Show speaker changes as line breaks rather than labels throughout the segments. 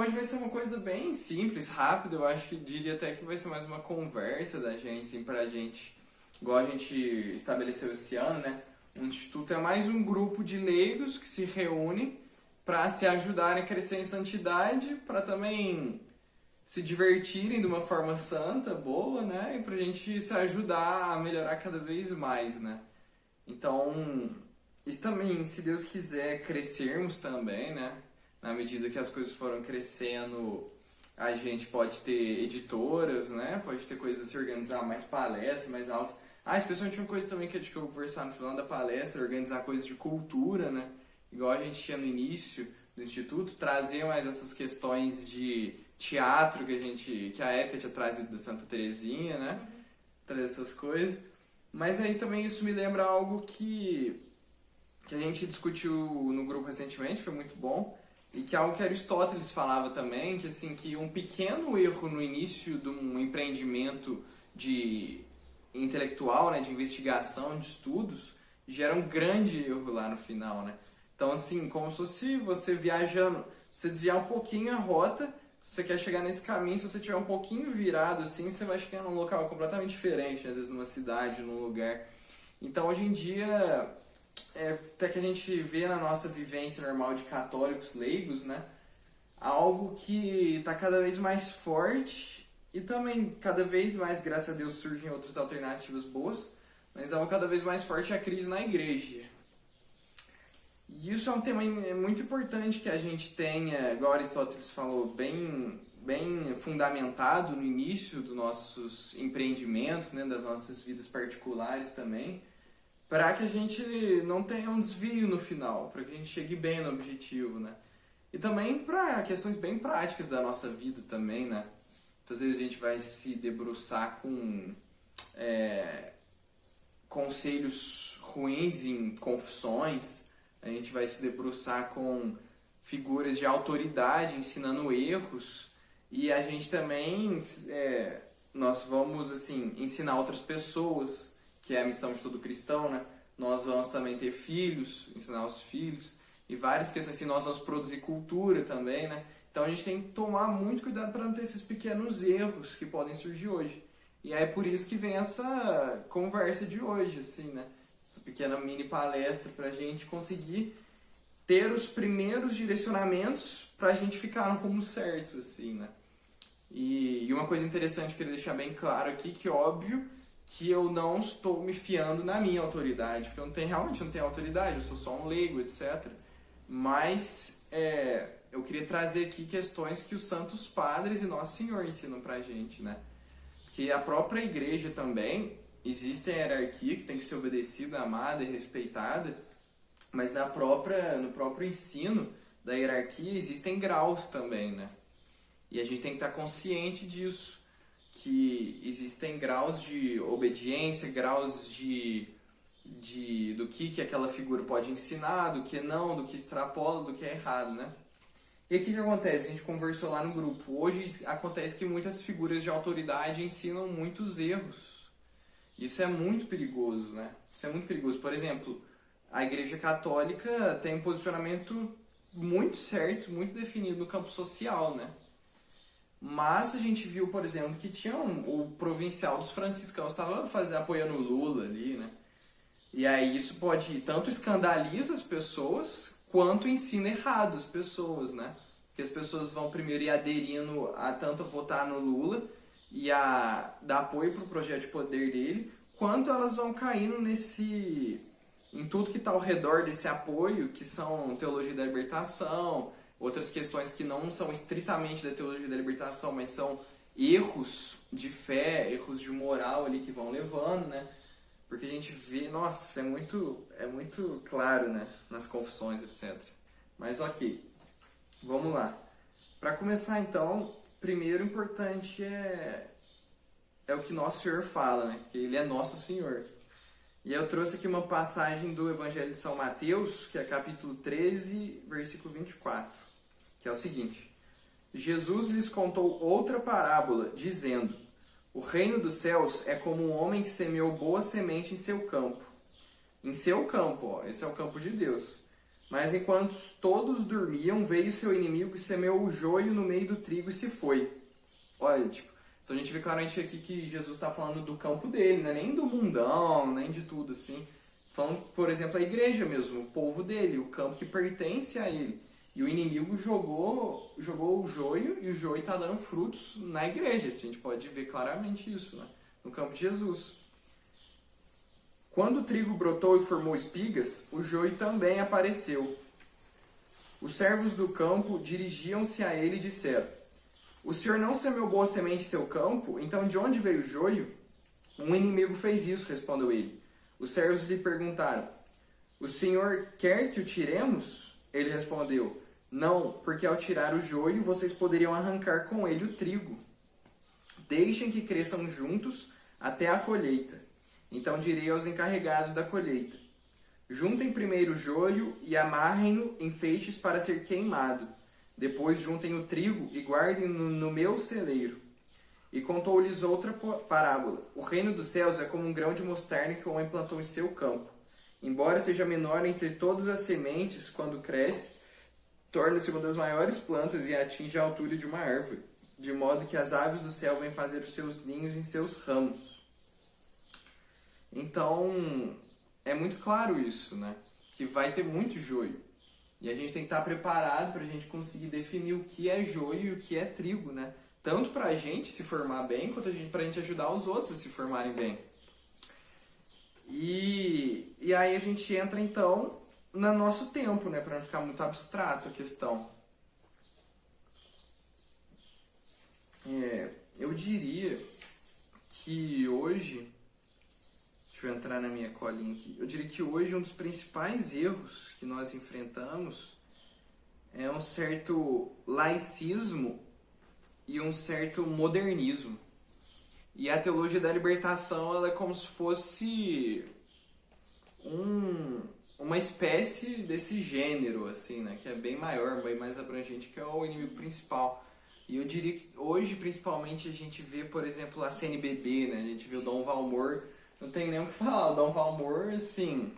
hoje vai ser uma coisa bem simples, rápida. Eu acho que diria até que vai ser mais uma conversa da gente, assim, pra gente, igual a gente estabeleceu esse ano, né? O Instituto é mais um grupo de leigos que se reúne para se ajudarem a crescer em santidade, para também se divertirem de uma forma santa, boa, né? E pra gente se ajudar a melhorar cada vez mais, né? Então, isso também, se Deus quiser, crescermos também, né? Na medida que as coisas foram crescendo, a gente pode ter editoras, né? Pode ter coisas a se organizar, mais palestras, mais aulas. Especialmente uma coisa também que eu vou conversar no final da palestra, organizar coisas de cultura, né? Igual a gente tinha no início do Instituto, trazer mais essas questões de teatro que a Érica tinha trazido da Santa Terezinha, né? Trazer essas coisas. Mas aí também isso me lembra algo que a gente discutiu no grupo recentemente, foi muito bom, e que é algo que Aristóteles falava também, que assim, que um pequeno erro no início de um empreendimento intelectual, né, de investigação, de estudos, gera um grande erro lá no final, né? Então, assim, como se fosse você viajando, você desviar um pouquinho a rota, se você quer chegar nesse caminho, se você tiver um pouquinho virado, assim, você vai chegar num local completamente diferente, às vezes numa cidade, num lugar. Então, hoje em dia, até que a gente vê na nossa vivência normal de católicos leigos, né, algo que está cada vez mais forte e também cada vez mais, graças a Deus, surgem outras alternativas boas, mas algo cada vez mais forte é a crise na igreja. E isso é um tema muito importante que a gente tenha, igual Aristóteles falou, bem fundamentado no início dos nossos empreendimentos, né, das nossas vidas particulares também, para que a gente não tenha um desvio no final, para que a gente chegue bem no objetivo, né? E também para questões bem práticas da nossa vida também, né? Muitas vezes a gente vai se debruçar com conselhos ruins em confissões, a gente vai se debruçar com figuras de autoridade ensinando erros, e a gente também, nós vamos assim, ensinar outras pessoas, que é a missão de todo cristão, né? Nós vamos também ter filhos, ensinar os filhos, e várias questões assim, nós vamos produzir cultura também, né? Então a gente tem que tomar muito cuidado para não ter esses pequenos erros que podem surgir hoje. E é por isso que vem essa conversa de hoje, assim, né? Essa pequena mini palestra para a gente conseguir ter os primeiros direcionamentos para a gente ficar no rumo certo, assim, né? E uma coisa interessante que eu queria deixar bem claro aqui, que óbvio que eu não estou me fiando na minha autoridade, porque eu realmente não tenho autoridade, eu sou só um leigo, etc. Mas eu queria trazer aqui questões que os santos padres e Nosso Senhor ensinam pra gente, né? Que a própria igreja também, existe a hierarquia que tem que ser obedecida, amada e respeitada, mas no próprio ensino da hierarquia existem graus também, né? E a gente tem que estar consciente disso, que existem graus de obediência, graus do que aquela figura pode ensinar, do que não, do que extrapola, do que é errado, né? E aí o que acontece? A gente conversou lá no grupo. Hoje acontece que muitas figuras de autoridade ensinam muitos erros. Isso é muito perigoso, né? Isso é muito perigoso. Por exemplo, a Igreja Católica tem um posicionamento muito certo, muito definido no campo social, né? Mas a gente viu, por exemplo, que tinha o provincial dos franciscanos estava apoiando o Lula ali, né? E aí isso tanto escandaliza as pessoas, quanto ensina errado as pessoas, né? Porque as pessoas vão primeiro ir aderindo a tanto votar no Lula e a dar apoio para o projeto de poder dele, quanto elas vão caindo em tudo que está ao redor desse apoio, que são teologia da libertação, outras questões que não são estritamente da teologia da libertação, mas são erros de fé, erros de moral ali que vão levando, né? Porque a gente vê, nossa, é muito claro, né? Nas confissões, etc. Mas ok, vamos lá. Para começar então, primeiro importante é o que Nosso Senhor fala, né? Que Ele é Nosso Senhor. E eu trouxe aqui uma passagem do Evangelho de São Mateus, que é capítulo 13, versículo 24. Que é o seguinte: Jesus lhes contou outra parábola, dizendo: o reino dos céus é como um homem que semeou boa semente em seu campo. Em seu campo, esse é o campo de Deus. Mas enquanto todos dormiam, veio seu inimigo e semeou o joio no meio do trigo e se foi. Olha, tipo, então a gente vê claramente aqui que Jesus está falando do campo dele, né? Nem do mundão, nem de tudo assim. Falando, por exemplo, a igreja mesmo, o povo dele, o campo que pertence a ele. E o inimigo jogou o joio e o joio está dando frutos na igreja. A gente pode ver claramente isso, né? No campo de Jesus. Quando o trigo brotou e formou espigas, o joio também apareceu. Os servos do campo dirigiam-se a ele e disseram: O senhor não semeou boa semente em seu campo? Então de onde veio o joio? Um inimigo fez isso, respondeu ele. Os servos lhe perguntaram: O senhor quer que o tiremos? Ele respondeu: Não, porque ao tirar o joio vocês poderiam arrancar com ele o trigo. Deixem que cresçam juntos até a colheita. Então direi aos encarregados da colheita: Juntem primeiro o joio e amarrem-no em feixes para ser queimado. Depois juntem o trigo e guardem-no no meu celeiro. E contou-lhes outra parábola. O reino dos céus é como um grão de mostarda que o homem plantou em seu campo. Embora seja menor entre todas as sementes, quando cresce, torna-se uma das maiores plantas e atinge a altura de uma árvore, de modo que as aves do céu vêm fazer os seus ninhos em seus ramos. Então, é muito claro isso, né? Que vai ter muito joio. E a gente tem que estar preparado para a gente conseguir definir o que é joio e o que é trigo, né? Tanto para a gente se formar bem, quanto para a gente ajudar os outros a se formarem bem. E aí a gente entra, então, no nosso tempo, né? Para não ficar muito abstrato a questão. Eu diria que hoje... Deixa eu entrar na minha colinha aqui. Eu diria que hoje um dos principais erros que nós enfrentamos é um certo laicismo e um certo modernismo. E a teologia da libertação ela é como se fosse uma espécie desse gênero, assim, né? Que é bem maior, bem mais abrangente, que é o inimigo principal. E eu diria que hoje, principalmente, a gente vê, por exemplo, a CNBB, né? A gente vê o Dom Valmor. Não tem nem o que falar, o Dom Valmor, assim,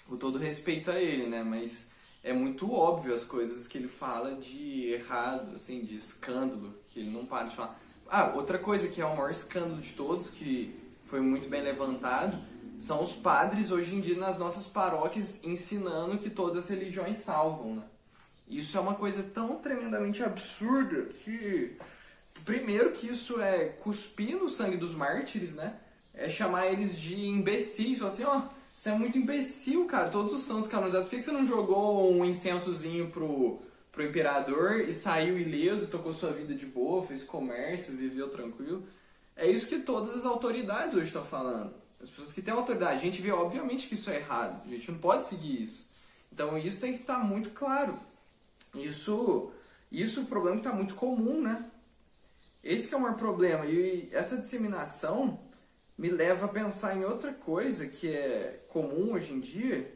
com todo respeito a ele, né? Mas é muito óbvio as coisas que ele fala de errado, assim, de escândalo, que ele não para de falar. Outra coisa que é o maior escândalo de todos, que foi muito bem levantado, são os padres hoje em dia nas nossas paróquias ensinando que todas as religiões salvam, né? Isso é uma coisa tão tremendamente absurda que, primeiro que isso é cuspir no sangue dos mártires, né? É chamar eles de imbecis, falar assim, você é muito imbecil, cara, todos os santos canonizados, por que você não jogou um incensozinho pro imperador e saiu ileso, tocou sua vida de boa, fez comércio, viveu tranquilo? É isso que todas as autoridades hoje estão falando. As pessoas que têm autoridade, a gente vê obviamente que isso é errado, a gente não pode seguir isso. Então isso tem que estar muito claro. Isso o problema que está muito comum, né? Esse que é o maior problema, e essa disseminação me leva a pensar em outra coisa que é comum hoje em dia,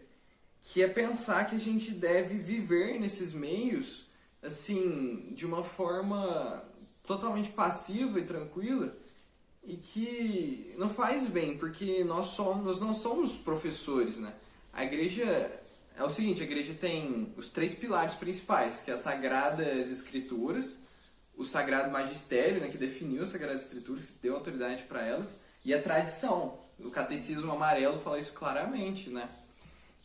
que é pensar que a gente deve viver nesses meios, assim, de uma forma totalmente passiva e tranquila, e que não faz bem, porque nós não somos professores, né? A igreja é o seguinte, a igreja tem os 3 pilares principais, que é as Sagradas Escrituras, o Sagrado Magistério, né, que definiu as Sagradas Escrituras, que deu autoridade para elas, e a tradição. O Catecismo Amarelo fala isso claramente, né?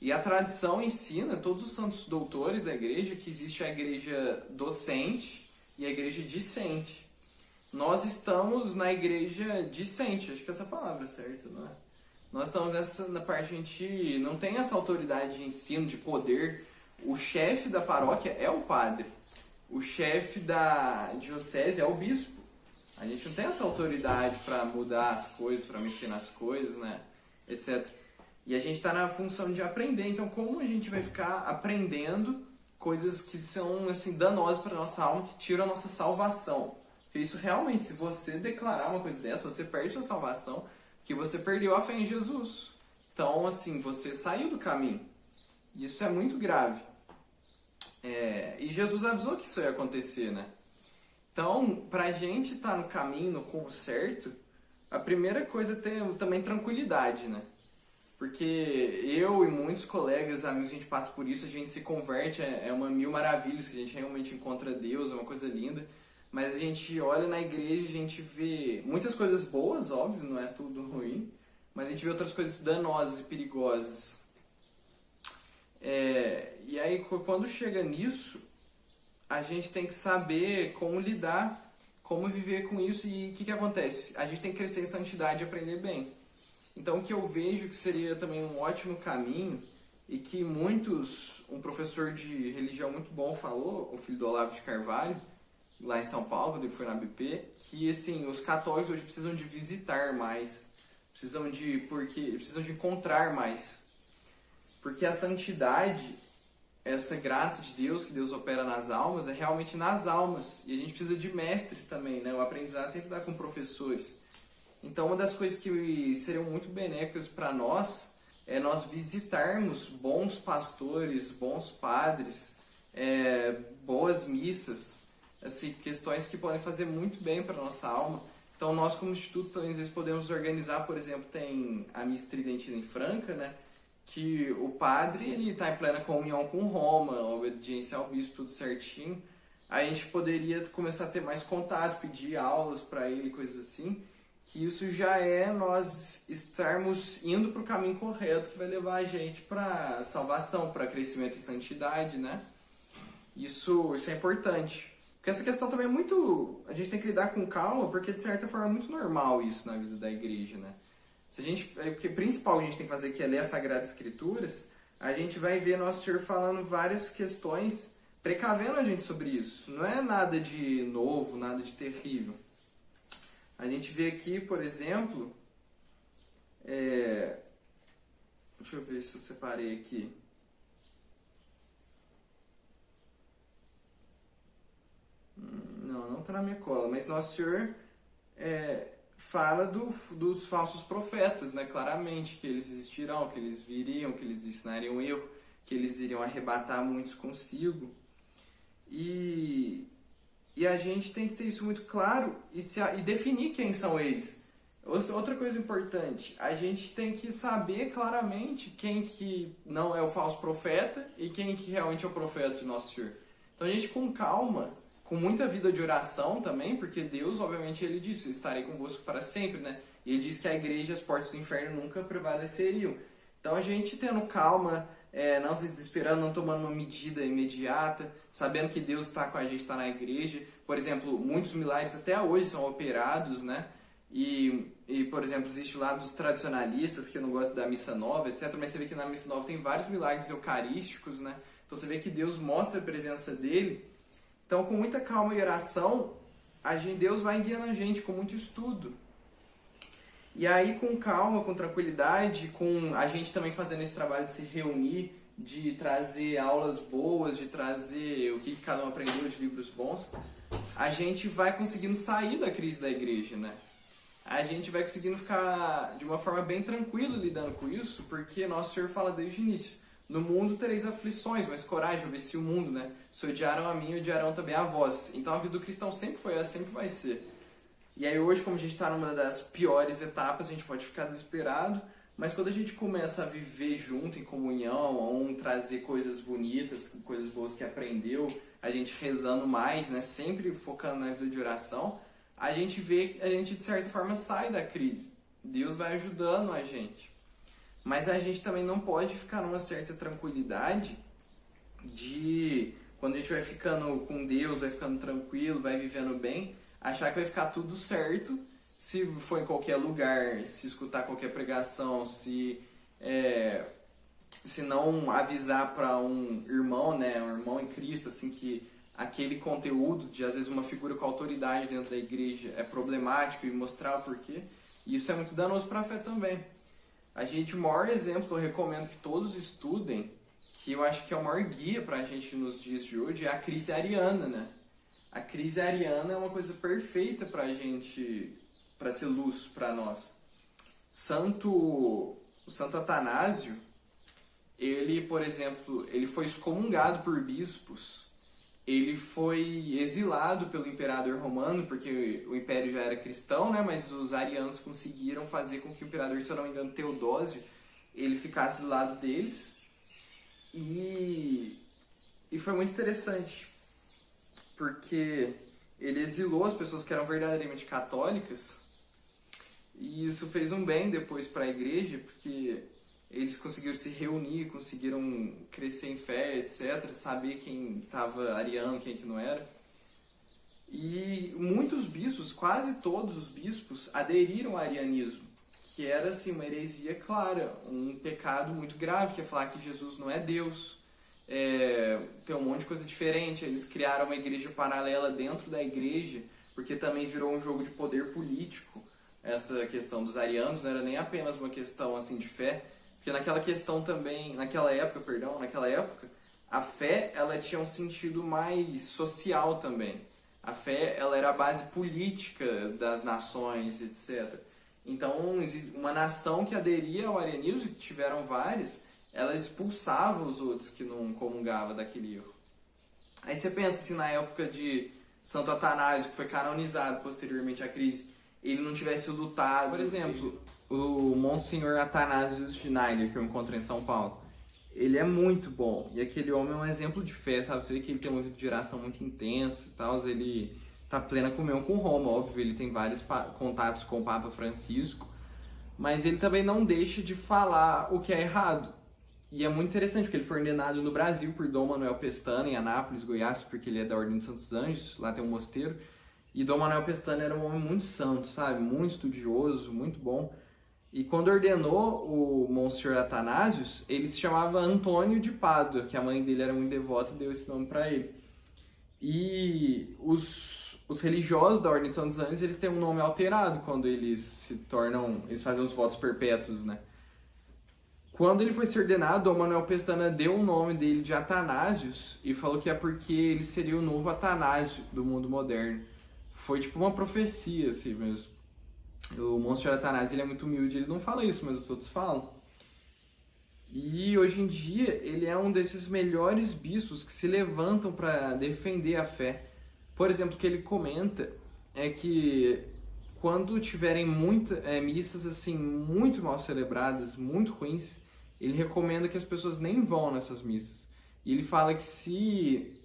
E a tradição ensina, todos os santos doutores da igreja, que existe a igreja docente e a igreja discente. Nós estamos na igreja discente, acho que essa palavra é certa, não é? Nós estamos na parte, a gente não tem essa autoridade de ensino, de poder. O chefe da paróquia é o padre. O chefe da diocese é o bispo. A gente não tem essa autoridade para mudar as coisas, para mexer nas coisas, né? Etc. E a gente está na função de aprender. Então, como a gente vai ficar aprendendo coisas que são assim, danosas para a nossa alma, que tiram a nossa salvação? Porque isso realmente, se você declarar uma coisa dessa, você perde sua salvação, que você perdeu a fé em Jesus. Então, assim, você saiu do caminho. E isso é muito grave. E Jesus avisou que isso ia acontecer, né? Então, pra gente estar no caminho, no rumo certo, a primeira coisa é ter também tranquilidade, né? Porque eu e muitos colegas, amigos, a gente passa por isso, a gente se converte, é uma mil maravilhas, que a gente realmente encontra Deus, é uma coisa linda. Mas a gente olha na igreja, a gente vê muitas coisas boas, óbvio, não é tudo ruim, mas a gente vê outras coisas danosas e perigosas. E aí, quando chega nisso, a gente tem que saber como lidar, como viver com isso e o que acontece? A gente tem que crescer em santidade e aprender bem. Então, o que eu vejo que seria também um ótimo caminho e que um professor de religião muito bom falou, o filho do Olavo de Carvalho, lá em São Paulo, quando ele foi na BP, que assim, os católicos hoje precisam de visitar mais, precisam de encontrar mais. Porque a santidade, essa graça de Deus, que Deus opera nas almas, é realmente nas almas. E a gente precisa de mestres também, né? O aprendizado sempre dá com professores. Então, uma das coisas que seriam muito benéficas para nós é nós visitarmos bons pastores, bons padres, boas missas, assim, questões que podem fazer muito bem para a nossa alma. Então, nós como instituto, às vezes, podemos organizar, por exemplo, tem a Missa Tridentina em Franca, né? Que o padre ele está em plena comunhão com Roma, obediência ao bispo, tudo certinho. Aí a gente poderia começar a ter mais contato, pedir aulas para ele, coisas assim. Que isso já é nós estarmos indo para o caminho correto que vai levar a gente para salvação, para crescimento em santidade, né? Isso é importante. Porque essa questão também é muito... A gente tem que lidar com calma, porque de certa forma é muito normal isso na vida da igreja, né? Se a gente, o que principal a gente tem que fazer que é ler as Sagradas Escrituras, a gente vai ver Nosso Senhor falando várias questões, precavendo a gente sobre isso. Não é nada de novo, nada de terrível. A gente vê aqui, por exemplo, deixa eu ver se eu separei aqui. Não está na minha cola, mas Nosso Senhor fala dos falsos profetas, né? Claramente, que eles existirão, que eles viriam, que eles ensinariam o erro, que eles iriam arrebatar muitos consigo. E a gente tem que ter isso muito claro e definir quem são eles. Outra coisa importante, a gente tem que saber claramente quem que não é o falso profeta e quem que realmente é o profeta de Nosso Senhor. Então a gente com calma, com muita vida de oração também, porque Deus, obviamente, Ele disse, estarei convosco para sempre, né? E Ele disse que a igreja e as portas do inferno nunca prevaleceriam. Então a gente tendo calma, não se desesperando, não tomando uma medida imediata, sabendo que Deus está com a gente, está na igreja. Por exemplo, muitos milagres até hoje são operados, né? E, por exemplo, existe lá dos tradicionalistas que não gostam da missa nova, etc. Mas você vê que na missa nova tem vários milagres eucarísticos, né? Então você vê que Deus mostra a presença dele. Então, com muita calma e oração, Deus vai guiando a gente com muito estudo. E aí, com calma, com tranquilidade, com a gente também fazendo esse trabalho de se reunir, de trazer aulas boas, de trazer o que cada um aprendeu de livros bons, a gente vai conseguindo sair da crise da igreja, né? A gente vai conseguindo ficar de uma forma bem tranquila lidando com isso, porque Nosso Senhor fala desde o início. No mundo tereis aflições, mas coragem, eu venci o mundo, né? Se odiaram a mim, odiarão também a vós. Então a vida do cristão sempre foi essa, sempre vai ser. E aí hoje, como a gente está numa das piores etapas, a gente pode ficar desesperado, mas quando a gente começa a viver junto, em comunhão, trazer coisas bonitas, coisas boas que aprendeu, a gente rezando mais, né? Sempre focando na vida de oração, a gente de certa forma sai da crise. Deus vai ajudando a gente. Mas a gente também não pode ficar numa certa tranquilidade de, quando a gente vai ficando com Deus, vai ficando tranquilo, vai vivendo bem, achar que vai ficar tudo certo se for em qualquer lugar, se escutar qualquer pregação, se não avisar para um irmão, né, um irmão em Cristo, assim, que aquele conteúdo de, às vezes, uma figura com autoridade dentro da igreja é problemático e mostrar o porquê. E isso é muito danoso para a fé também. O maior exemplo que eu recomendo que todos estudem, que eu acho que é o maior guia para a gente nos dias de hoje, é a crise ariana, né? A crise ariana é uma coisa perfeita para a gente, para ser luz para nós. O Santo Atanásio, ele, por exemplo, ele foi excomungado por bispos, ele foi exilado pelo imperador romano, porque o império já era cristão, né? Mas os arianos conseguiram fazer com que o imperador, se eu não me engano, Teodósio, ele ficasse do lado deles. E foi muito interessante, porque ele exilou as pessoas que eram verdadeiramente católicas, e isso fez um bem depois para a igreja, porque eles conseguiram se reunir, conseguiram crescer em fé, etc., saber quem estava ariano, quem que não era. E muitos bispos, quase todos os bispos, aderiram ao arianismo, que era assim, uma heresia clara, um pecado muito grave, que é falar que Jesus não é Deus. Tem um monte de coisa diferente. Eles criaram uma igreja paralela dentro da igreja, porque também virou um jogo de poder político. Essa questão dos arianos não era nem apenas uma questão assim de fé, porque naquela época, a fé ela tinha um sentido mais social também. A fé ela era a base política das nações, etc. Então, uma nação que aderia ao arianismo, que tiveram várias, ela expulsava os outros que não comungavam daquele erro. Aí você pensa assim, na época de Santo Atanásio, que foi canonizado posteriormente à crise, ele não tivesse lutado... Por exemplo, o Monsenhor Atanásio Schneider, que eu encontrei em São Paulo, ele é muito bom. E aquele homem é um exemplo de fé, sabe? Você vê que ele tem uma vida de oração muito intensa e tal. Ele tá plena comunhão com Roma, óbvio. Ele tem vários contatos com o Papa Francisco. Mas ele também não deixa de falar o que é errado. E é muito interessante, porque ele foi ordenado no Brasil por Dom Manuel Pestana, em Anápolis, Goiás, porque ele é da Ordem dos Santos Anjos. Lá tem um mosteiro. E Dom Manuel Pestana era um homem muito santo, sabe? Muito estudioso, muito bom. E quando ordenou o Monsenhor Atanasius, ele se chamava Antônio de Pádua, que a mãe dele era muito devota e deu esse nome para ele. E os religiosos da Ordem dos Santos Anjos, eles têm um nome alterado quando eles fazem os votos perpétuos, né? Quando ele foi ser ordenado, Dom Manuel Pestana deu o nome dele de Atanasius e falou que é porque ele seria o novo Atanásio do mundo moderno. Foi tipo uma profecia, assim mesmo. O Monsenhor Atanásio ele é muito humilde, ele não fala isso, mas os outros falam. E hoje em dia ele é um desses melhores bispos que se levantam para defender a fé. Por exemplo, o que ele comenta é que quando tiverem missas assim muito mal celebradas, muito ruins, ele recomenda que as pessoas nem vão nessas missas. E ele fala que se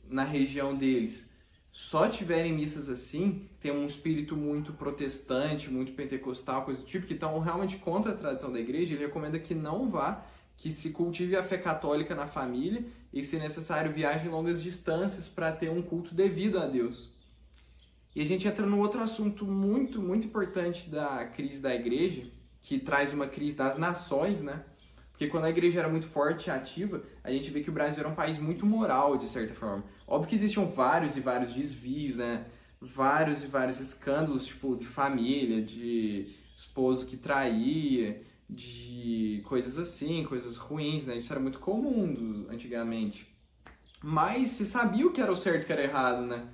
na região deles só tiverem missas assim, tem um espírito muito protestante, muito pentecostal, coisa do tipo, que estão realmente contra a tradição da igreja, ele recomenda que não vá, que se cultive a fé católica na família e, se necessário, viaje longas distâncias para ter um culto devido a Deus. E a gente entra num outro assunto muito, muito importante da crise da igreja, que traz uma crise das nações, né? Porque quando a igreja era muito forte e ativa, a gente vê que o Brasil era um país muito moral, de certa forma. Óbvio que existiam vários e vários desvios, né? Vários e vários escândalos, tipo, de família, de esposo que traía, de coisas assim, coisas ruins, né? Isso era muito comum antigamente. Mas se sabia o que era o certo e o que era errado, né?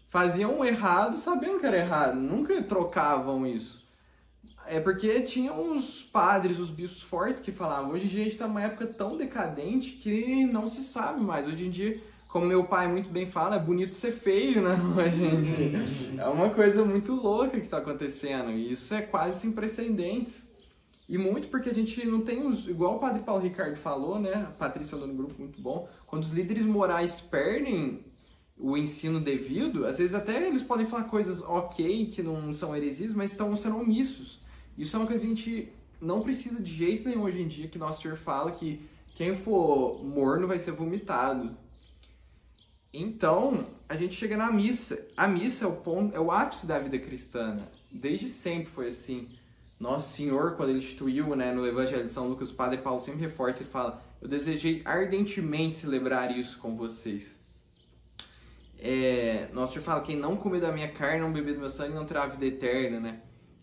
Faziam o errado sabendo que era errado, nunca trocavam isso. É porque tinham os padres, os bispos fortes que falavam, hoje em dia a gente está numa época tão decadente que não se sabe mais. Hoje em dia, como meu pai muito bem fala, é bonito ser feio, né? Hoje em dia. É uma coisa muito louca que está acontecendo e isso é quase sem precedentes. E muito porque a gente não tem igual o padre Paulo Ricardo falou, né? A Patrícia falou no grupo, muito bom. Quando os líderes morais perdem o ensino devido, às vezes até eles podem falar coisas ok, que não são heresias, mas estão sendo omissos. Isso é uma coisa que a gente não precisa de jeito nenhum hoje em dia, que Nosso Senhor fala que quem for morno vai ser vomitado. Então, a gente chega na missa. A missa é o ápice da vida cristã. Desde sempre foi assim. Nosso Senhor, quando ele instituiu, né, no Evangelho de São Lucas, o Padre Paulo sempre reforça, ele fala, eu desejei ardentemente celebrar isso com vocês. Nosso Senhor fala, quem não comer da minha carne, não beber do meu sangue, não terá a vida eterna, né?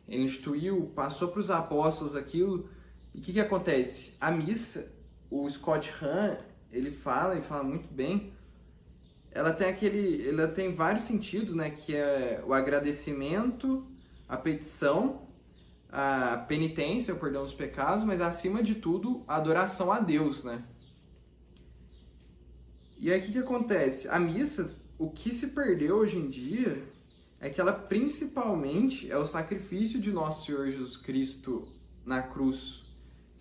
Ele instituiu, passou para os apóstolos aquilo, e o que acontece? A missa, o Scott Hahn, ele fala muito bem, ela tem vários sentidos, né? Que é o agradecimento, a petição, a penitência, o perdão dos pecados, mas acima de tudo, a adoração a Deus, né? E aí o que acontece? A missa, o que se perdeu hoje em dia é que ela principalmente é o sacrifício de Nosso Senhor Jesus Cristo na cruz,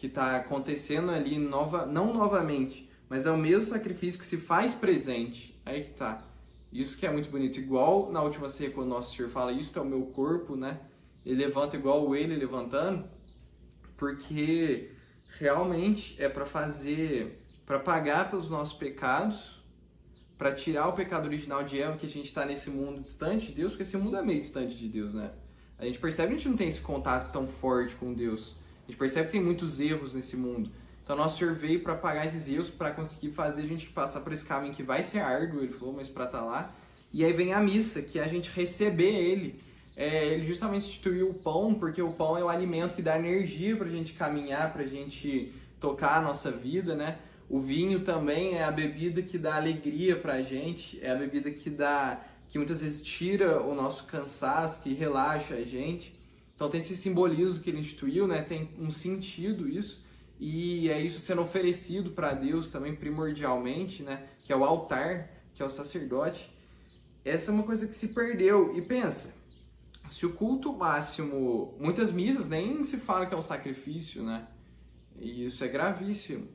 que está acontecendo ali, não novamente, mas é o mesmo sacrifício que se faz presente. Aí que tá. Isso que é muito bonito. Igual na última ceia, quando o nosso Senhor fala, isso é o meu corpo, né? Ele levanta igual ele levantando, porque realmente é para pagar pelos nossos pecados, para tirar o pecado original de Eva, que a gente está nesse mundo distante de Deus, porque esse mundo é meio distante de Deus, né? A gente percebe que a gente não tem esse contato tão forte com Deus. A gente percebe que tem muitos erros nesse mundo. Então, nosso Senhor veio para pagar esses erros, para conseguir fazer a gente passar por esse caminho que vai ser árduo, ele falou, mas para estar lá. E aí vem a missa, que é a gente receber ele. Ele justamente instituiu o pão, porque o pão é o alimento que dá energia para a gente caminhar, para a gente tocar a nossa vida, né? O vinho também é a bebida que dá alegria para a gente, é a bebida que muitas vezes tira o nosso cansaço, que relaxa a gente. Então tem esse simbolismo que ele instituiu, né? Tem um sentido isso. E é isso sendo oferecido para Deus também primordialmente, né? Que é o altar, que é o sacerdote. Essa é uma coisa que se perdeu. E pensa, se o culto máximo, muitas missas nem se fala que é um sacrifício, né? E isso é gravíssimo.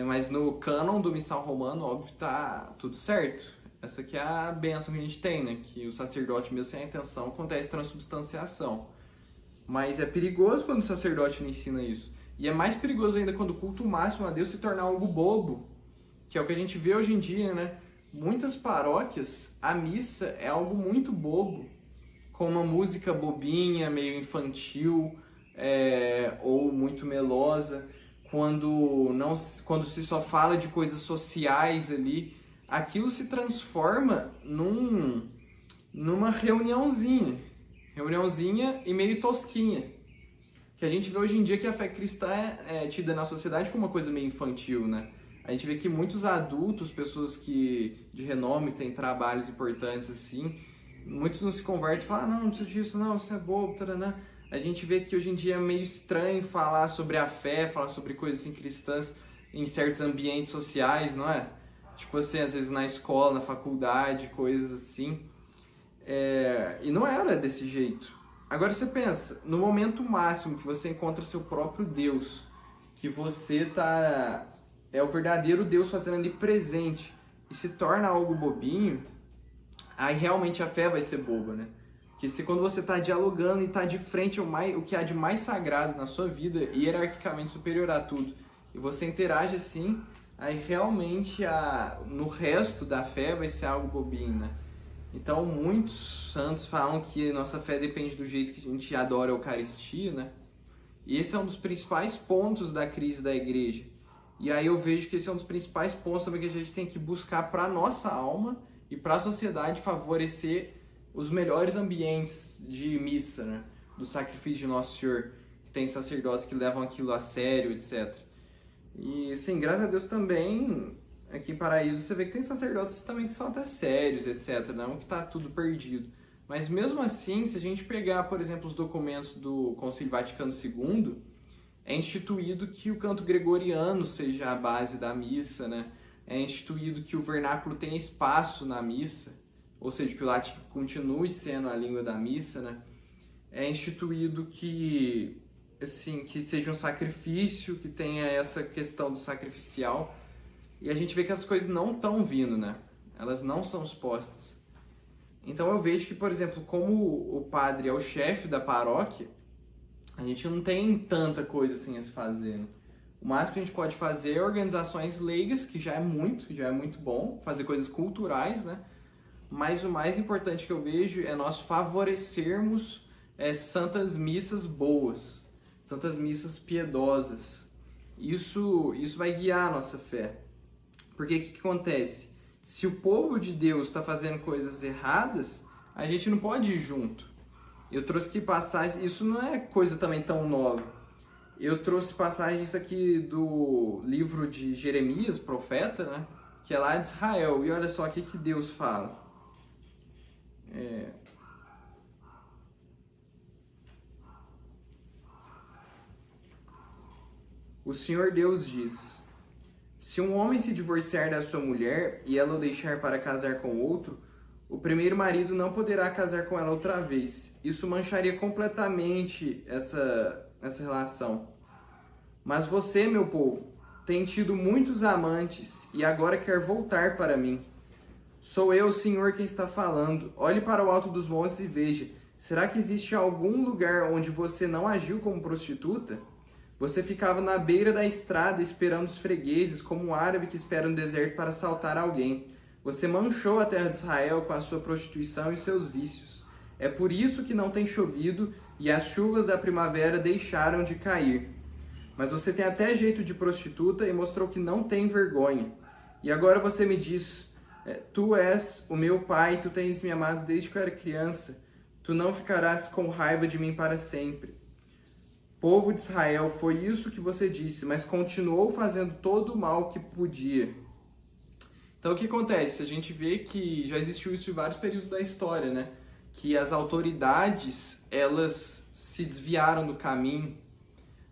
Mas no cânon do missal romano, óbvio, tá tudo certo. Essa aqui é a bênção que a gente tem, né? Que o sacerdote, mesmo sem a intenção, acontece transubstanciação. Mas é perigoso quando o sacerdote não ensina isso. E é mais perigoso ainda quando o culto máximo a Deus se tornar algo bobo, que é o que a gente vê hoje em dia, né? Muitas paróquias, a missa é algo muito bobo, com uma música bobinha, meio infantil, ou muito melosa, quando se só fala de coisas sociais ali, aquilo se transforma numa reuniãozinha e meio tosquinha. Que a gente vê hoje em dia que a fé cristã é tida na sociedade como uma coisa meio infantil, né? A gente vê que muitos adultos, pessoas que de renome, têm trabalhos importantes assim, muitos não se convertem e falam, não precisa disso, não, isso é bobo, taranã. A gente vê que hoje em dia é meio estranho falar sobre a fé, falar sobre coisas assim cristãs em certos ambientes sociais, não é? Tipo assim, às vezes na escola, na faculdade, coisas assim. E não era desse jeito. Agora você pensa, no momento máximo que você encontra seu próprio Deus, que você é o verdadeiro Deus fazendo ali presente e se torna algo bobinho, aí realmente a fé vai ser boba, né? Porque se quando você está dialogando e está de frente o que há de mais sagrado na sua vida, hierarquicamente superior a tudo, e você interage assim, aí realmente no resto da fé vai ser algo bobinho, né? Então, muitos santos falam que nossa fé depende do jeito que a gente adora a Eucaristia, né? E esse é um dos principais pontos da crise da igreja. E aí eu vejo que esse é um dos principais pontos também que a gente tem que buscar para a nossa alma e para a sociedade favorecer os melhores ambientes de missa, né? Do sacrifício de Nosso Senhor, que tem sacerdotes que levam aquilo a sério, etc. E, sim, graças a Deus também... Aqui em Paraíso você vê que tem sacerdotes também que são até sérios, etc. Não que está tudo perdido. Mas mesmo assim, se a gente pegar, por exemplo, os documentos do Concílio Vaticano II, é instituído que o canto gregoriano seja a base da missa, né? É instituído que o vernáculo tenha espaço na missa, ou seja, que o latim continue sendo a língua da missa, né? É instituído que seja um sacrifício, que tenha essa questão do sacrificial. E a gente vê que as coisas não estão vindo, né? Elas não são expostas. Então eu vejo que, por exemplo, como o padre é o chefe da paróquia, a gente não tem tanta coisa assim a se fazer, né? O máximo que a gente pode fazer é organizações leigas, que já é muito bom, fazer coisas culturais, né? Mas o mais importante que eu vejo é nós favorecermos santas missas boas, santas missas piedosas. Isso vai guiar a nossa fé. Porque o que acontece? Se o povo de Deus está fazendo coisas erradas, a gente não pode ir junto. Eu trouxe aqui passagens, isso não é coisa também tão nova. Eu trouxe passagens aqui do livro de Jeremias, profeta, né? Que é lá de Israel. E olha só o que Deus fala. O Senhor Deus diz: se um homem se divorciar da sua mulher e ela o deixar para casar com outro, o primeiro marido não poderá casar com ela outra vez. Isso mancharia completamente essa relação. Mas você, meu povo, tem tido muitos amantes e agora quer voltar para mim. Sou eu, Senhor, quem está falando. Olhe para o alto dos montes e veja. Será que existe algum lugar onde você não agiu como prostituta? Você ficava na beira da estrada esperando os fregueses, como um árabe que espera no deserto para assaltar alguém. Você manchou a terra de Israel com a sua prostituição e seus vícios. É por isso que não tem chovido e as chuvas da primavera deixaram de cair. Mas você tem até jeito de prostituta e mostrou que não tem vergonha. E agora você me diz, tu és o meu pai, tu tens me amado desde que eu era criança. Tu não ficarás com raiva de mim para sempre. Povo de Israel, foi isso que você disse, mas continuou fazendo todo o mal que podia. Então o que acontece? A gente vê que já existiu isso em vários períodos da história, né? Que as autoridades, elas se desviaram do caminho.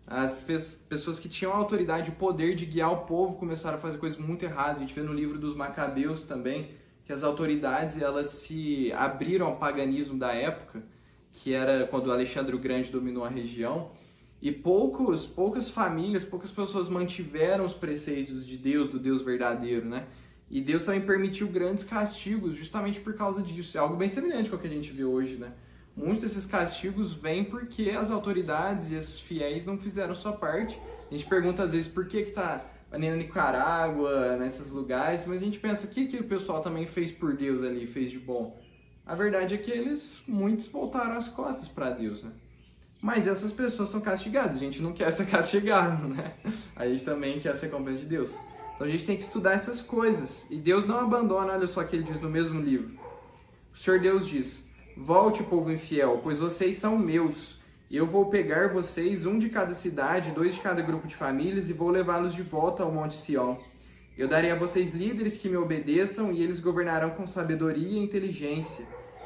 As pessoas que tinham a autoridade e o poder de guiar o povo começaram a fazer coisas muito erradas. A gente vê no livro dos Macabeus também, que as autoridades, elas se abriram ao paganismo da época, que era quando Alexandre o Grande dominou a região. E poucas famílias, poucas pessoas mantiveram os preceitos de Deus, do Deus verdadeiro, né? E Deus também permitiu grandes castigos justamente por causa disso. É algo bem semelhante com o que a gente vê hoje, né? Muitos desses castigos vêm porque as autoridades e os fiéis não fizeram sua parte. A gente pergunta às vezes por que tá ali na Nicarágua, nesses lugares, mas a gente pensa, o que o pessoal também fez por Deus ali, fez de bom? A verdade é que muitos voltaram as costas para Deus, né? Mas essas pessoas são castigadas, a gente não quer ser castigado, né? A gente também quer ser recompensa de Deus. Então a gente tem que estudar essas coisas. E Deus não abandona, olha só o que ele diz no mesmo livro. O Senhor Deus diz, volte, povo infiel, pois vocês são meus. E eu vou pegar vocês, um de cada cidade, 2 de cada grupo de famílias, e vou levá-los de volta ao Monte Sião. Eu darei a vocês líderes que me obedeçam, e eles governarão com sabedoria e inteligência.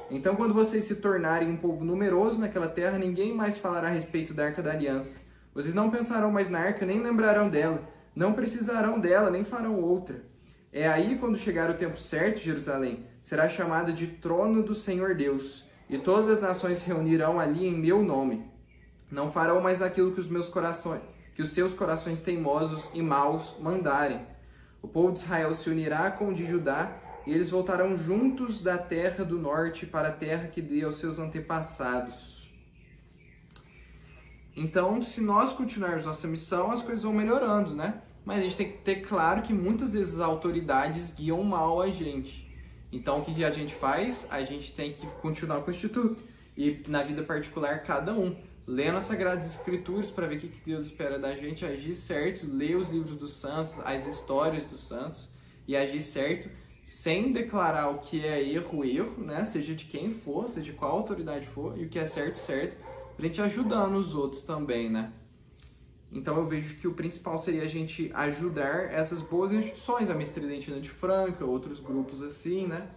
Então, quando vocês se tornarem um povo numeroso naquela terra, ninguém mais falará a respeito da Arca da Aliança. Vocês não pensarão mais na Arca, nem lembrarão dela. Não precisarão dela, nem farão outra. É aí, quando chegar o tempo certo, Jerusalém será chamada de trono do Senhor Deus. E todas as nações se reunirão ali em meu nome. Não farão mais aquilo que os seus corações teimosos e maus mandarem. O povo de Israel se unirá com o de Judá, e eles voltarão juntos da terra do norte para a terra que dei aos seus antepassados. Então, se nós continuarmos nossa missão, as coisas vão melhorando, né? Mas a gente tem que ter claro que muitas vezes as autoridades guiam mal a gente. Então, o que a gente faz? A gente tem que continuar com o Instituto. E na vida particular, cada um. Lendo as Sagradas Escrituras para ver o que Deus espera da gente, agir certo, ler os livros dos santos, as histórias dos santos e agir certo, sem declarar o que é erro, né? Seja de quem for, seja de qual autoridade for, e o que é certo, certo, pra gente ajudando os outros também, né? Então eu vejo que o principal seria a gente ajudar essas boas instituições, a Mestre Dentina de Franca, outros grupos assim, né?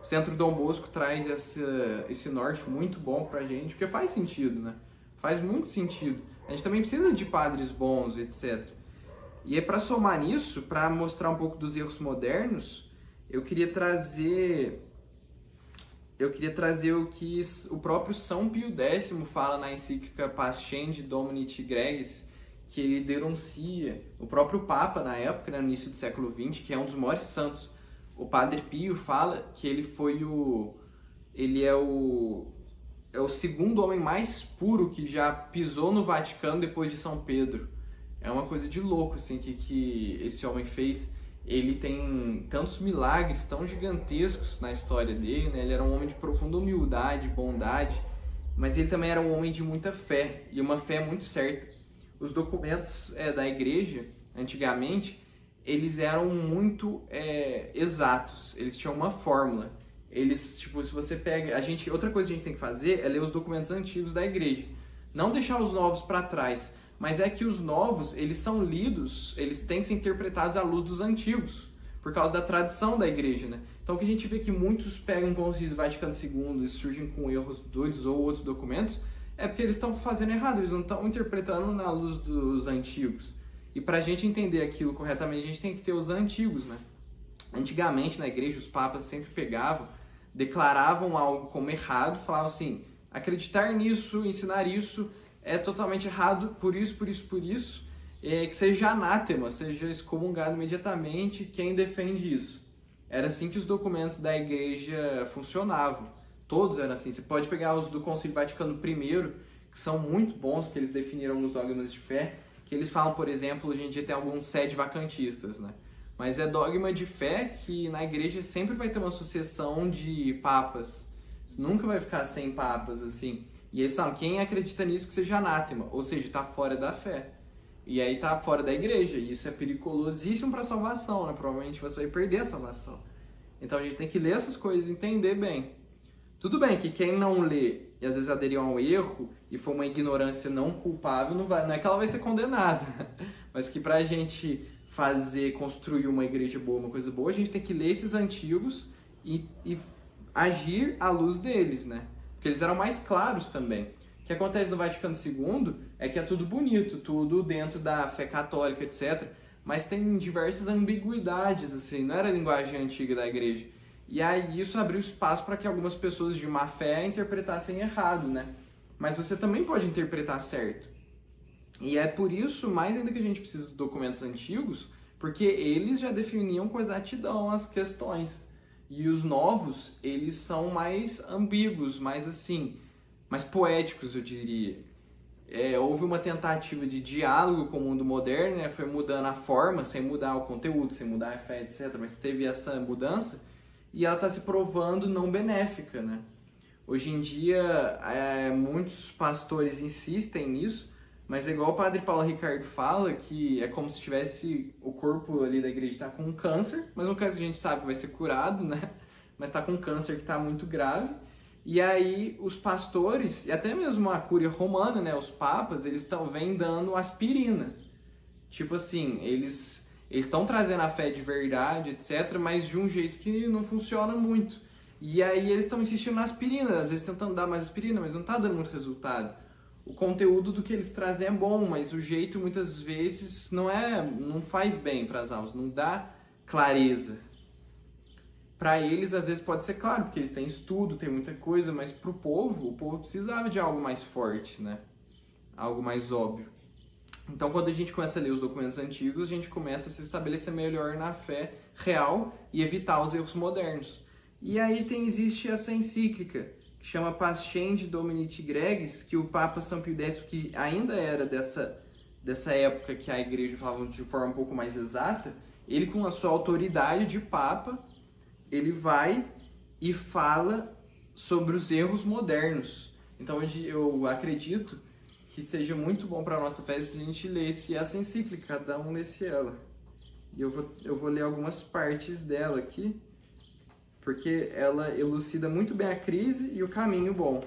O Centro Dom Bosco traz esse norte muito bom pra gente, porque faz sentido, né? Faz muito sentido. A gente também precisa de padres bons, etc. E aí, para somar nisso, para mostrar um pouco dos erros modernos, eu queria trazer o que o próprio São Pio X fala na encíclica Pascendi Domini Gregis, que ele denuncia o próprio Papa na época, né, no início do século XX, que é um dos maiores santos. O Padre Pio fala que ele é o segundo homem mais puro que já pisou no Vaticano depois de São Pedro. É uma coisa de louco assim, que esse homem fez. Ele tem tantos milagres tão gigantescos na história dele, né? Ele era um homem de profunda humildade, bondade, mas ele também era um homem de muita fé, e uma fé muito certa. Os documentos da igreja, antigamente, eles eram muito exatos, eles tinham uma fórmula. Eles, tipo, se você pega... outra coisa que a gente tem que fazer é ler os documentos antigos da igreja. Não deixar os novos para trás, mas é que os novos, eles são lidos, eles têm que ser interpretados à luz dos antigos, por causa da tradição da igreja, né? Então o que a gente vê que muitos pegam o Concílio Vaticano II e surgem com erros doidos ou outros documentos, é porque eles estão fazendo errado, eles não estão interpretando na luz dos antigos. E para a gente entender aquilo corretamente, a gente tem que ter os antigos, né? Antigamente na igreja os papas sempre pegavam, declaravam algo como errado, falavam assim, acreditar nisso, ensinar isso é totalmente errado, por isso, que seja anátema, seja excomungado imediatamente quem defende isso. Era assim que os documentos da igreja funcionavam. Todos eram assim. Você pode pegar os do Concílio Vaticano I, que são muito bons, que eles definiram alguns dogmas de fé, que eles falam, por exemplo, hoje em dia tem alguns sede vacantistas, né? Mas é dogma de fé que na igreja sempre vai ter uma sucessão de papas. Nunca vai ficar sem papas, assim. E eles falam, quem acredita nisso que seja anátema, ou seja, está fora da fé. E aí está fora da igreja, e isso é perigosíssimo para a salvação, né? Provavelmente você vai perder a salvação. Então a gente tem que ler essas coisas e entender bem. Tudo bem que quem não lê e às vezes aderiu a um erro e for uma ignorância não culpável, não é que ela vai ser condenada, mas que pra gente construir uma igreja boa, uma coisa boa, a gente tem que ler esses antigos e agir à luz deles, né? Porque eles eram mais claros também. O que acontece no Vaticano II é que é tudo bonito, tudo dentro da fé católica, etc. Mas tem diversas ambiguidades, assim, não era a linguagem antiga da igreja. E aí isso abriu espaço para que algumas pessoas de má fé interpretassem errado, né? Mas você também pode interpretar certo. E é por isso, mais ainda que a gente precisa de documentos antigos, porque eles já definiam com exatidão as questões. E os novos, eles são mais ambíguos, mais assim, mais poéticos, eu diria. Houve uma tentativa de diálogo com o mundo moderno, né? Foi mudando a forma, sem mudar o conteúdo, sem mudar a fé, etc. Mas teve essa mudança e ela está se provando não benéfica, né? Hoje em dia, muitos pastores insistem nisso, mas é igual o padre Paulo Ricardo fala, que é como se tivesse o corpo ali da igreja tá com um câncer, mas um câncer que a gente sabe que vai ser curado, né? Mas está com um câncer que está muito grave. E aí os pastores, e até mesmo a cúria romana, né, os papas, eles vêm dando aspirina. Tipo assim, eles estão trazendo a fé de verdade, etc., mas de um jeito que não funciona muito. E aí eles estão insistindo na aspirina, às vezes tentando dar mais aspirina, mas não está dando muito resultado. O conteúdo do que eles trazem é bom, mas o jeito muitas vezes não faz bem para as almas, não dá clareza. Para eles, às vezes, pode ser claro, porque eles têm estudo, tem muita coisa, mas para o povo precisava de algo mais forte, né? Algo mais óbvio. Então, quando a gente começa a ler os documentos antigos, a gente começa a se estabelecer melhor na fé real e evitar os erros modernos. E aí existe essa encíclica, que chama Pascendi Dominici Gregis, que o Papa São Pio X, que ainda era dessa época que a igreja falava de forma um pouco mais exata, ele, com a sua autoridade de Papa, ele vai e fala sobre os erros modernos. Então eu acredito que seja muito bom para a nossa fé se a gente lesse essa encíclica, cada um lesse ela. E eu vou ler algumas partes dela aqui, porque ela elucida muito bem a crise e o caminho bom.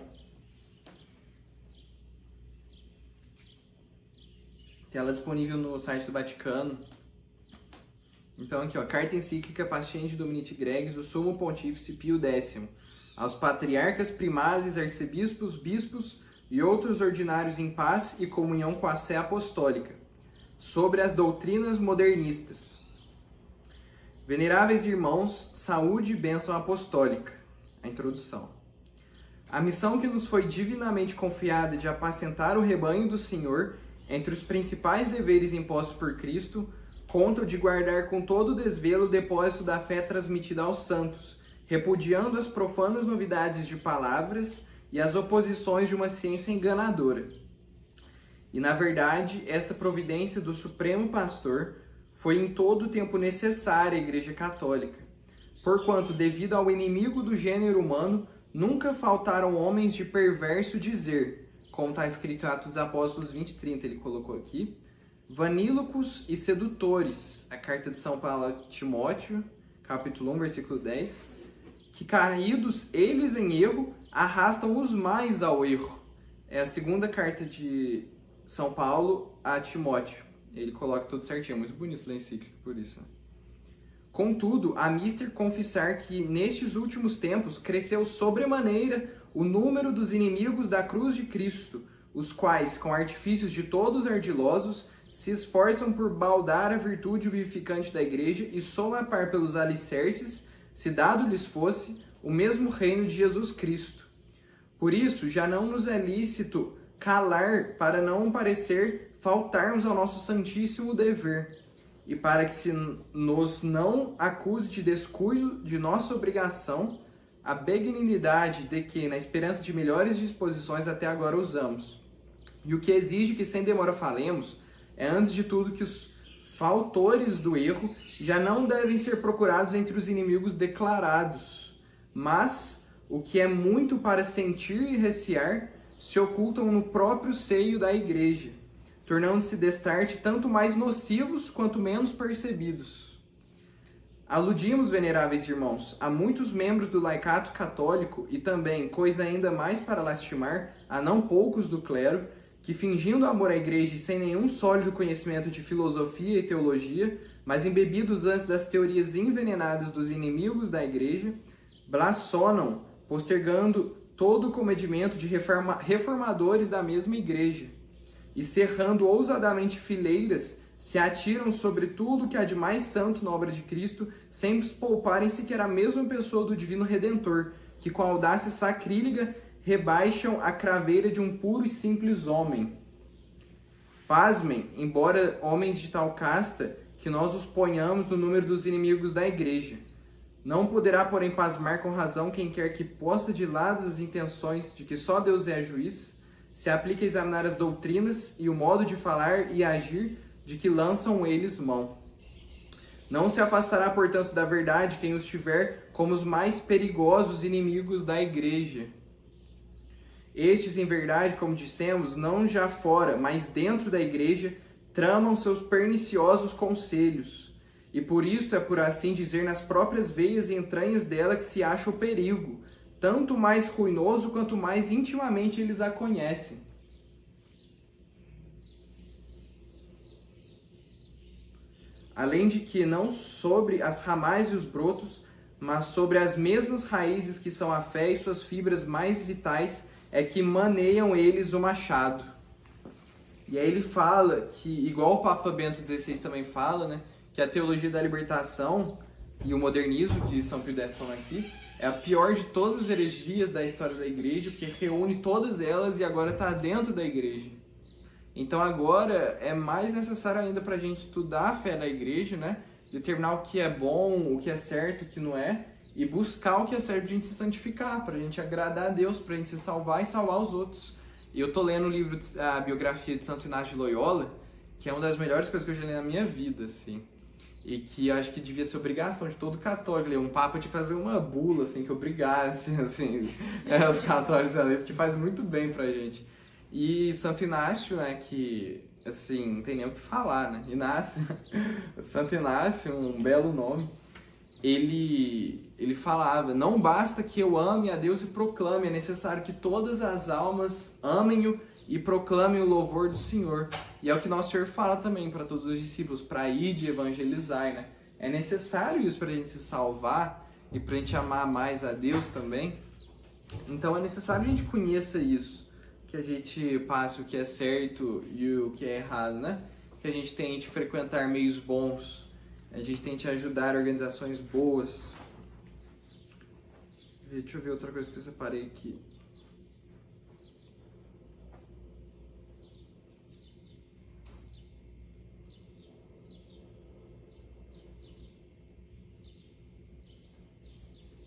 Tem ela disponível no site do Vaticano. Então aqui, ó, Carta Encíclica Pascendi Dominici Gregis do Sumo Pontífice Pio X, aos patriarcas, primazes, arcebispos, bispos e outros ordinários em paz e comunhão com a Sé Apostólica, sobre as doutrinas modernistas. Veneráveis irmãos, saúde e bênção apostólica. A introdução. A missão que nos foi divinamente confiada de apacentar o rebanho do Senhor, entre os principais deveres impostos por Cristo, conta o de guardar com todo desvelo o depósito da fé transmitida aos santos, repudiando as profanas novidades de palavras e as oposições de uma ciência enganadora. E, na verdade, esta providência do Supremo Pastor foi em todo o tempo necessária à Igreja Católica, porquanto, devido ao inimigo do gênero humano, nunca faltaram homens de perverso dizer, como está escrito em Atos dos Apóstolos 20:30, ele colocou aqui, vanílocos e sedutores, a carta de São Paulo a Timóteo, capítulo 1, versículo 10, que caídos eles em erro, arrastam os mais ao erro. É a segunda carta de São Paulo a Timóteo. Ele coloca tudo certinho, é muito bonito ler a encíclica por isso. Contudo, a mister confessar que nestes últimos tempos cresceu sobremaneira o número dos inimigos da cruz de Cristo, os quais, com artifícios de todos ardilosos, se esforçam por baldar a virtude vivificante da igreja e solapar pelos alicerces, se dado lhes fosse, o mesmo reino de Jesus Cristo. Por isso, já não nos é lícito calar para não parecer faltarmos ao nosso santíssimo dever, e para que se nos não acuse de descuido de nossa obrigação, a benignidade de que, na esperança de melhores disposições, até agora usamos. E o que exige que sem demora falemos é, antes de tudo, que os fautores do erro já não devem ser procurados entre os inimigos declarados, mas o que é muito para sentir e recear se ocultam no próprio seio da igreja, tornando-se destarte tanto mais nocivos quanto menos percebidos. Aludimos, veneráveis irmãos, a muitos membros do laicato católico e também, coisa ainda mais para lastimar, a não poucos do clero, que fingindo amor à igreja e sem nenhum sólido conhecimento de filosofia e teologia, mas embebidos antes das teorias envenenadas dos inimigos da igreja, blasonam, postergando todo o comedimento de reformadores da mesma igreja, e cerrando ousadamente fileiras, se atiram sobre tudo que há de mais santo na obra de Cristo, sem pouparem sequer a mesma pessoa do divino Redentor, que com audácia sacrílega rebaixam a craveira de um puro e simples homem. Pasmem, embora homens de tal casta, que nós os ponhamos no número dos inimigos da igreja. Não poderá, porém, pasmar com razão quem quer que posta de lado as intenções de que só Deus é juiz, se aplica a examinar as doutrinas e o modo de falar e agir de que lançam eles mão. Não se afastará, portanto, da verdade quem os tiver como os mais perigosos inimigos da igreja. Estes, em verdade, como dissemos, não já fora, mas dentro da igreja, tramam seus perniciosos conselhos. E por isto é, por assim dizer, nas próprias veias e entranhas dela que se acha o perigo, tanto mais ruinoso quanto mais intimamente eles a conhecem. Além de que não sobre as ramais e os brotos, mas sobre as mesmas raízes que são a fé e suas fibras mais vitais, é que maneiam eles o machado. E aí ele fala que, igual o Papa Bento XVI também fala, né, que a teologia da libertação e o modernismo, que São Pio X está falando aqui, é a pior de todas as heresias da história da igreja, porque reúne todas elas e agora está dentro da igreja. Então agora é mais necessário ainda para a gente estudar a fé da igreja, né, determinar o que é bom, o que é certo, o que não é, e buscar o que é certo para a gente se santificar, para a gente agradar a Deus, para a gente se salvar e salvar os outros. E eu tô lendo o livro, a biografia de Santo Inácio de Loyola, que é uma das melhores coisas que eu já li na minha vida, assim. E que eu acho que devia ser obrigação de todo católico ler. Um papa de fazer uma bula, assim, que obrigasse, assim, os católicos a ler, porque faz muito bem pra gente. E Santo Inácio, né, que, assim, não tem nem o que falar, né? Inácio, Santo Inácio, um belo nome. Ele falava, não basta que eu ame a Deus e proclame, é necessário que todas as almas amem-o e proclamem o louvor do Senhor. E é o que nosso Senhor fala também para todos os discípulos, para ir de evangelizar, né? É necessário isso para a gente se salvar e para a gente amar mais a Deus também. Então é necessário que a gente conheça isso, que a gente passe o que é certo e o que é errado, né? Que a gente tente frequentar meios bons, a gente tente ajudar organizações boas. Deixa eu ver outra coisa que eu separei aqui.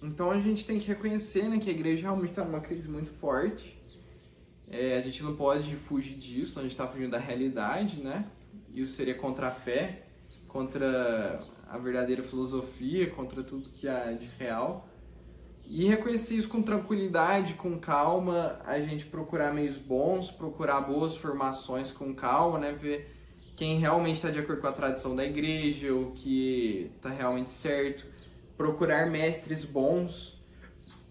Então a gente tem que reconhecer, né, que a igreja realmente está numa crise muito forte. A gente não pode fugir disso, a gente está fugindo da realidade, né? Isso seria contra a fé, contra a verdadeira filosofia, contra tudo que há de real. E reconhecer isso com tranquilidade, com calma, a gente procurar meios bons, procurar boas formações com calma, né? Ver quem realmente está de acordo com a tradição da igreja, o que está realmente certo. Procurar mestres bons,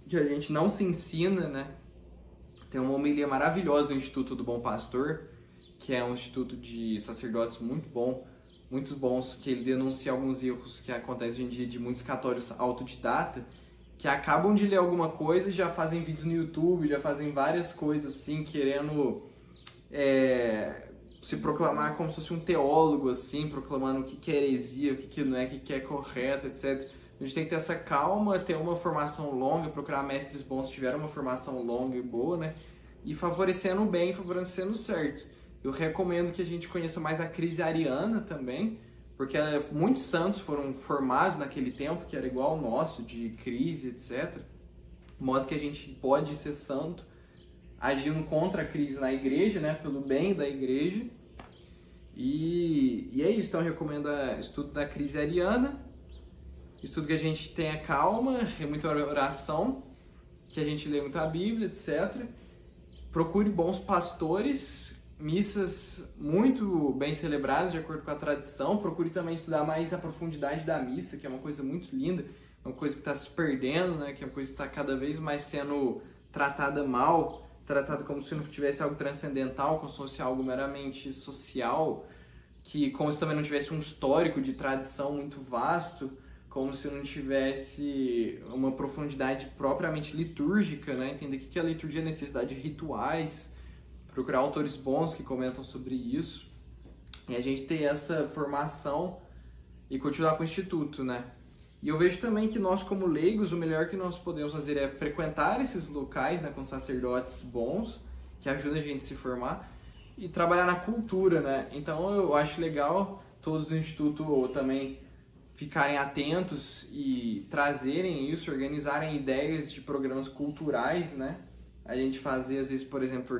que a gente não se ensina, né? Tem uma homilia maravilhosa do Instituto do Bom Pastor, que é um instituto de sacerdotes muito bons, que ele denuncia alguns erros que acontecem hoje em dia de muitos católicos autodidata, que acabam de ler alguma coisa e já fazem vídeos no YouTube, já fazem várias coisas assim, querendo se proclamar como se fosse um teólogo, assim, proclamando o que é heresia, o que não é, o que é correto, etc. A gente tem que ter essa calma, ter uma formação longa, procurar mestres bons se tiver uma formação longa e boa, né? e favorecendo o bem, favorecendo o certo. Eu recomendo que a gente conheça mais a crise ariana também, porque muitos santos foram formados naquele tempo, que era igual ao nosso, de crise, etc. Mostra que a gente pode ser santo, agindo contra a crise na igreja, né, pelo bem da igreja. E é isso, então eu recomendo o estudo da crise ariana, estudo que a gente tenha calma, muita oração, que a gente lê muita Bíblia, etc. Procure bons pastores, missas muito bem celebradas, de acordo com a tradição. Procure também estudar mais a profundidade da missa, que é uma coisa muito linda, uma coisa que está se perdendo, né? Que é uma coisa que está cada vez mais sendo tratada mal, tratada como se não tivesse algo transcendental, como se fosse algo meramente social, que como se também não tivesse um histórico de tradição muito vasto, como se não tivesse uma profundidade propriamente litúrgica, né? Entender o que é a liturgia, a necessidade de rituais, procurar autores bons que comentam sobre isso, e a gente ter essa formação e continuar com o Instituto, né? E eu vejo também que nós, como leigos, o melhor que nós podemos fazer é frequentar esses locais, né, com sacerdotes bons, que ajudam a gente a se formar, e trabalhar na cultura, né? Então eu acho legal todos do Instituto também ficarem atentos e trazerem isso, organizarem ideias de programas culturais, né? A gente fazer, às vezes, por exemplo,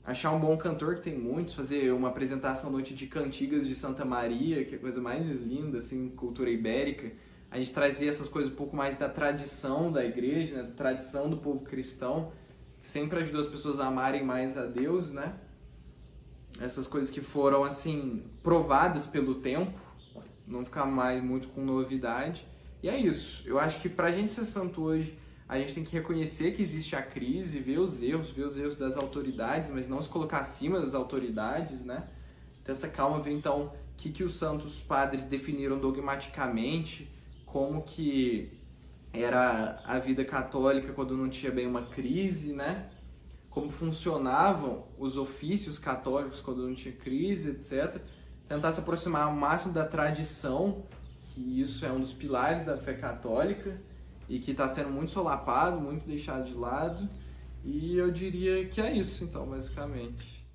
achar um bom cantor, que tem muitos, fazer uma apresentação Noite de Cantigas de Santa Maria, que é a coisa mais linda, assim, cultura ibérica. A gente trazer essas coisas um pouco mais da tradição da igreja, né? Da tradição do povo cristão, que sempre ajudou as pessoas a amarem mais a Deus, né? Essas coisas que foram, assim, provadas pelo tempo, não ficar mais muito com novidade. E é isso. Eu acho que pra gente ser santo hoje, a gente tem que reconhecer que existe a crise, ver os erros das autoridades, mas não se colocar acima das autoridades, né? Ter essa calma, ver então o que os santos padres definiram dogmaticamente, como que era a vida católica quando não tinha bem uma crise, né? Como funcionavam os ofícios católicos quando não tinha crise, etc. Tentar se aproximar ao máximo da tradição, que isso é um dos pilares da fé católica e que está sendo muito solapado, muito deixado de lado. E eu diria que é isso, então, basicamente.